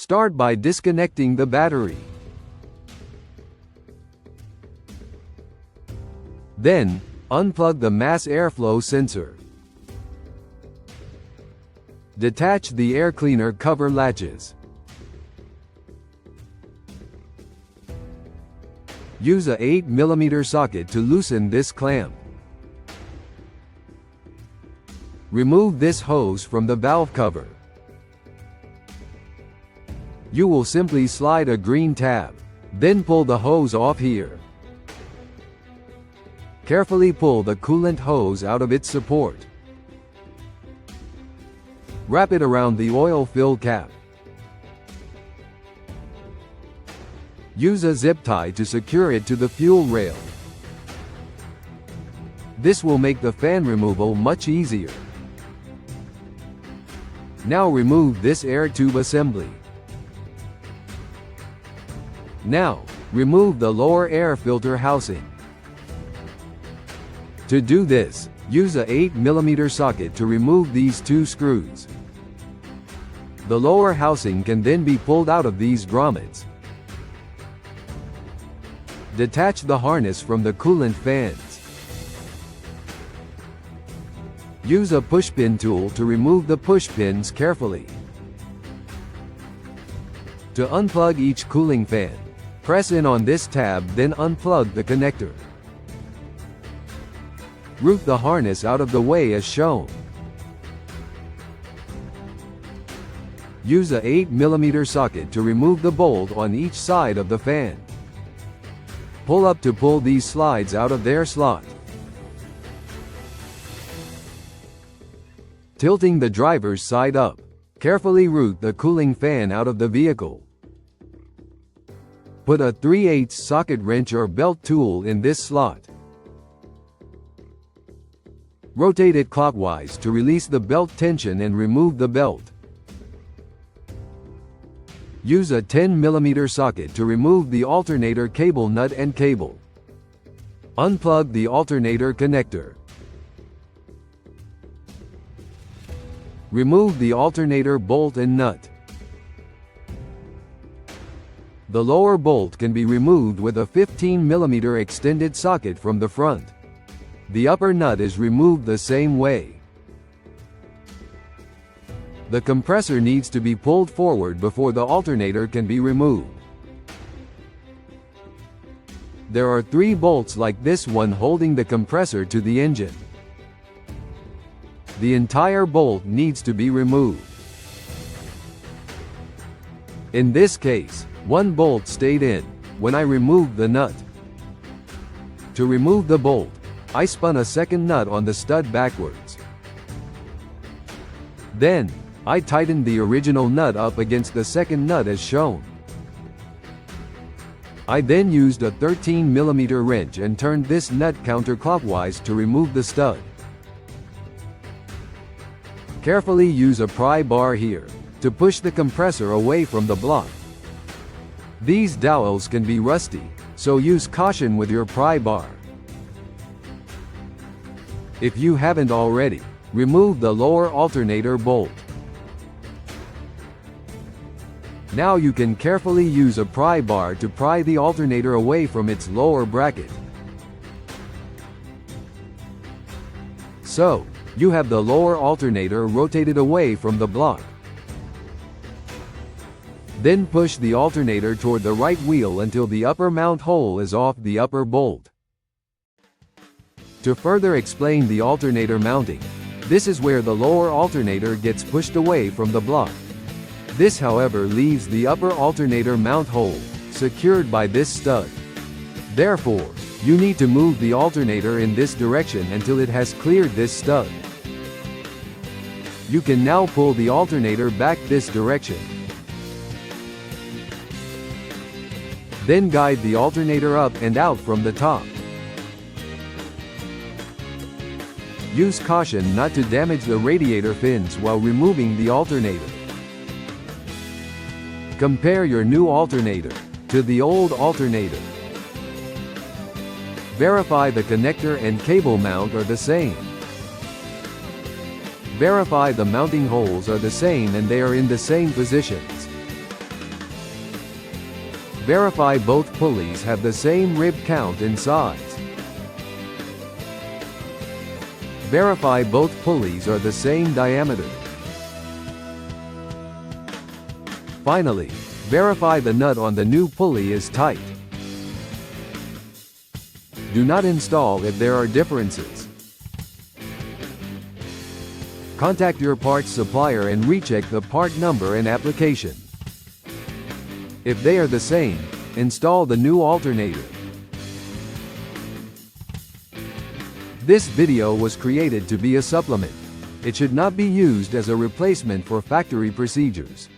Start by disconnecting the battery. Then, unplug the mass airflow sensor. Detach the air cleaner cover latches. Use a 8mm socket to loosen this clamp. Remove this hose from the valve cover. You will simply slide a green tab, then pull the hose off here. Carefully pull the coolant hose out of its support. Wrap it around the oil fill cap. Use a zip tie to secure it to the fuel rail. This will make the fan removal much easier. Now remove this air tube assembly. Now, remove the lower air filter housing. To do this, use a 8mm socket to remove these two screws. The lower housing can then be pulled out of these grommets. Detach the harness from the coolant fans. Use a pushpin tool to remove the push pins carefully. To unplug each cooling fan, press in on this tab, then unplug the connector. Route the harness out of the way as shown. Use a 8mm socket to remove the bolt on each side of the fan. Pull up to pull these slides out of their slot. Tilting the driver's side up, carefully route the cooling fan out of the vehicle. Put a 3/8 socket wrench or belt tool in this slot. Rotate it clockwise to release the belt tension and remove the belt. Use a 10mm socket to remove the alternator cable nut and cable. Unplug the alternator connector. Remove the alternator bolt and nut. The lower bolt can be removed with a 15mm extended socket from the front. The upper nut is removed the same way. The compressor needs to be pulled forward before the alternator can be removed. There are 3 bolts like this one holding the compressor to the engine. The entire bolt needs to be removed. In this case, 1 bolt stayed in when I removed the nut. To remove the bolt, I spun a second nut on the stud backwards. Then, I tightened the original nut up against the second nut as shown. I then used a 13mm wrench and turned this nut counterclockwise to remove the stud. Carefully use a pry bar here to push the compressor away from the block. These dowels can be rusty, so use caution with your pry bar. If you haven't already, remove the lower alternator bolt. Now you can carefully use a pry bar to pry the alternator away from its lower bracket. So, you have the lower alternator rotated away from the block. Then push the alternator toward the right wheel until the upper mount hole is off the upper bolt. To further explain the alternator mounting, this is where the lower alternator gets pushed away from the block. This, however, leaves the upper alternator mount hole secured by this stud. Therefore, you need to move the alternator in this direction until it has cleared this stud. You can now pull the alternator back this direction. Then guide the alternator up and out from the top. Use caution not to damage the radiator fins while removing the alternator. Compare your new alternator to the old alternator. Verify the connector and cable mount are the same. Verify the mounting holes are the same and they are in the same positions. Verify both pulleys have the same rib count and size. Verify both pulleys are the same diameter. Finally, verify the nut on the new pulley is tight. Do not install if there are differences. Contact your parts supplier and recheck the part number and application. If they are the same, install the new alternator. This video was created to be a supplement. It should not be used as a replacement for factory procedures.